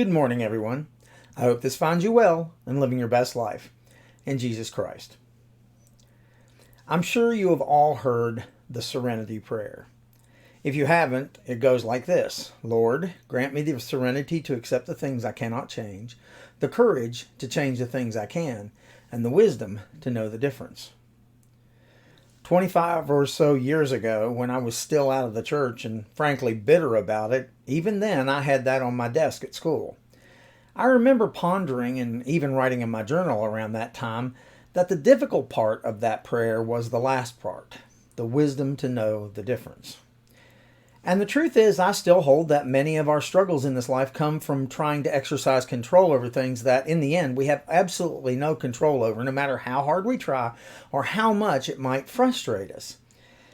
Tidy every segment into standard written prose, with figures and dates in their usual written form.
Good morning, everyone. I hope this finds you well and living your best life in Jesus Christ. I'm sure you have all heard the Serenity Prayer. If you haven't, it goes like this: Lord, grant me the serenity to accept the things I cannot change, the courage to change the things I can, and the wisdom to know the difference. 25 or so years ago, when I was still out of the church and frankly bitter about it, even then I had that on my desk at school. I remember pondering and even writing in my journal around that time that the difficult part of that prayer was the last part, the wisdom to know the difference. And the truth is, I still hold that many of our struggles in this life come from trying to exercise control over things that, in the end, we have absolutely no control over, no matter how hard we try or how much it might frustrate us.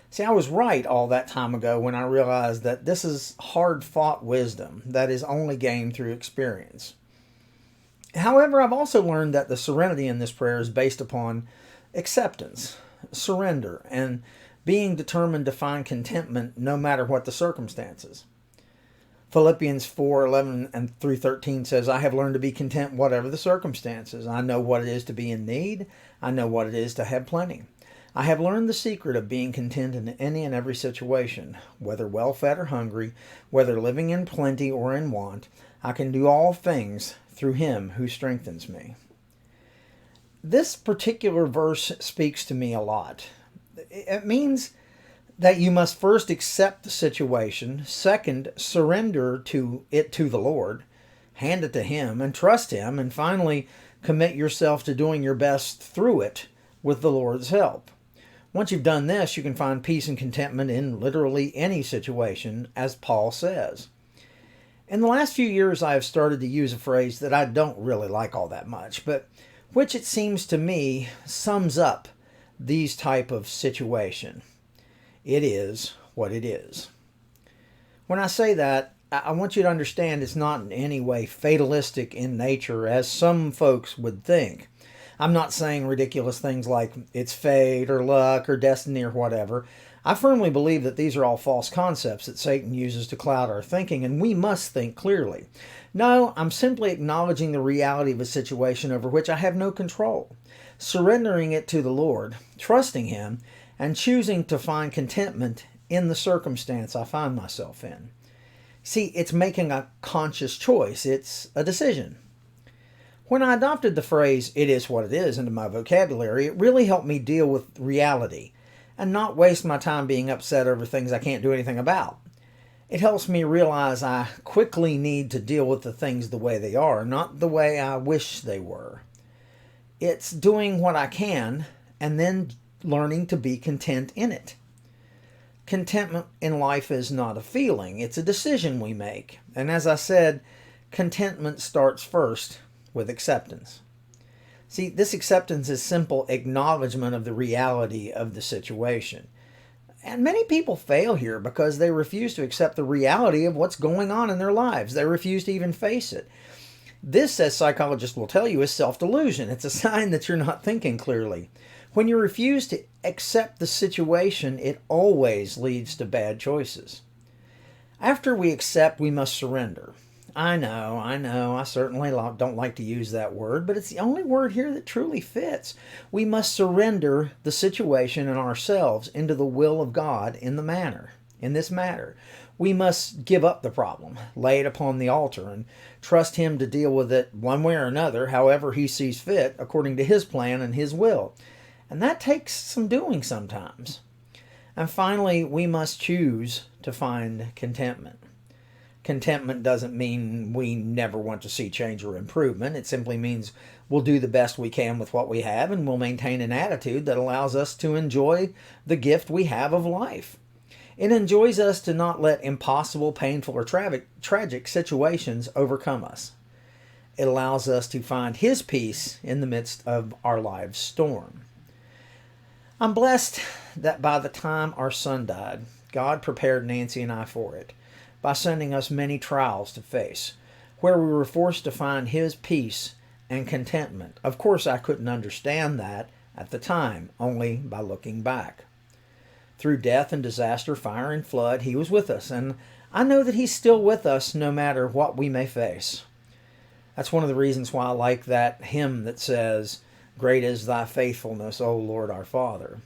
See, I was right all that time ago when I realized that this is hard-fought wisdom that is only gained through experience. However, I've also learned that the serenity in this prayer is based upon acceptance, surrender, and being determined to find contentment no matter what the circumstances. Philippians 4:11 and 3:13 says, I have learned to be content whatever the circumstances. I know what it is to be in need. I know what it is to have plenty. I have learned the secret of being content in any and every situation, whether well-fed or hungry, whether living in plenty or in want. I can do all things through him who strengthens me. This particular verse speaks to me a lot. It means that you must first accept the situation, second, surrender to the Lord, hand it to him and trust him, and finally, commit yourself to doing your best through it with the Lord's help. Once you've done this, you can find peace and contentment in literally any situation, as Paul says. In the last few years, I have started to use a phrase that I don't really like all that much, but which it seems to me sums up these type of situation. It is what it is. When I say that, I want you to understand it's not in any way fatalistic in nature, as some folks would think. I'm not saying ridiculous things like it's fate or luck or destiny or whatever. I firmly believe that these are all false concepts that Satan uses to cloud our thinking, and we must think clearly. No, I'm simply acknowledging the reality of a situation over which I have no control, surrendering it to the Lord, trusting him, and choosing to find contentment in the circumstance I find myself in. See, it's making a conscious choice. It's a decision. When I adopted the phrase, it is what it is, into my vocabulary, it really helped me deal with reality and not waste my time being upset over things I can't do anything about. It helps me realize I quickly need to deal with the things the way they are, not the way I wish they were. It's doing what I can and then learning to be content in it. Contentment in life is not a feeling, it's a decision we make. And as I said, contentment starts first with acceptance. See, this acceptance is simple acknowledgement of the reality of the situation. And many people fail here because they refuse to accept the reality of what's going on in their lives. They refuse to even face it. This, as psychologists will tell you, is self-delusion. It's a sign that you're not thinking clearly. When you refuse to accept the situation, it always leads to bad choices. After we accept, we must surrender. I know, I certainly don't like to use that word, but it's the only word here that truly fits. We must surrender the situation and ourselves into the will of God in this matter. We must give up the problem, lay it upon the altar, and trust him to deal with it one way or another, however he sees fit, according to his plan and his will. And that takes some doing sometimes. And finally, we must choose to find contentment. Contentment doesn't mean we never want to see change or improvement. It simply means we'll do the best we can with what we have, and we'll maintain an attitude that allows us to enjoy the gift we have of life. It enjoys us to not let impossible, painful, or tragic situations overcome us. It allows us to find his peace in the midst of our life's storm. I'm blessed that by the time our son died, God prepared Nancy and I for it by sending us many trials to face, where we were forced to find his peace and contentment. Of course, I couldn't understand that at the time, only by looking back. Through death and disaster, fire and flood, he was with us, and I know that he's still with us no matter what we may face. That's one of the reasons why I like that hymn that says, "Great is thy faithfulness, O Lord our Father."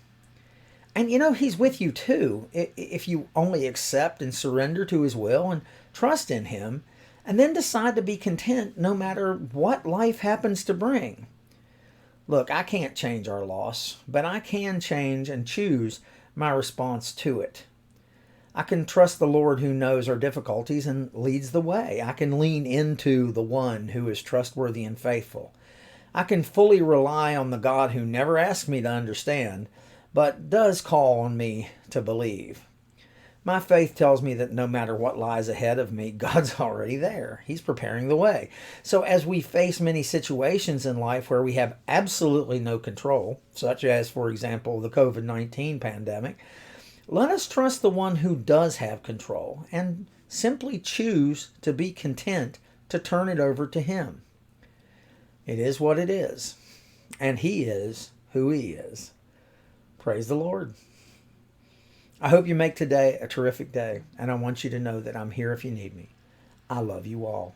And He's with you too, if you only accept and surrender to His will and trust in Him, and then decide to be content no matter what life happens to bring. Look, I can't change our loss, but I can change and choose my response to it. I can trust the Lord who knows our difficulties and leads the way. I can lean into the one who is trustworthy and faithful. I can fully rely on the God who never asks me to understand, but does call on me to believe. My faith tells me that no matter what lies ahead of me, God's already there. He's preparing the way. So as we face many situations in life where we have absolutely no control, such as, for example, the COVID-19 pandemic, let us trust the one who does have control and simply choose to be content to turn it over to Him. It is what it is, and He is who He is. Praise the Lord. I hope you make today a terrific day, and I want you to know that I'm here if you need me. I love you all.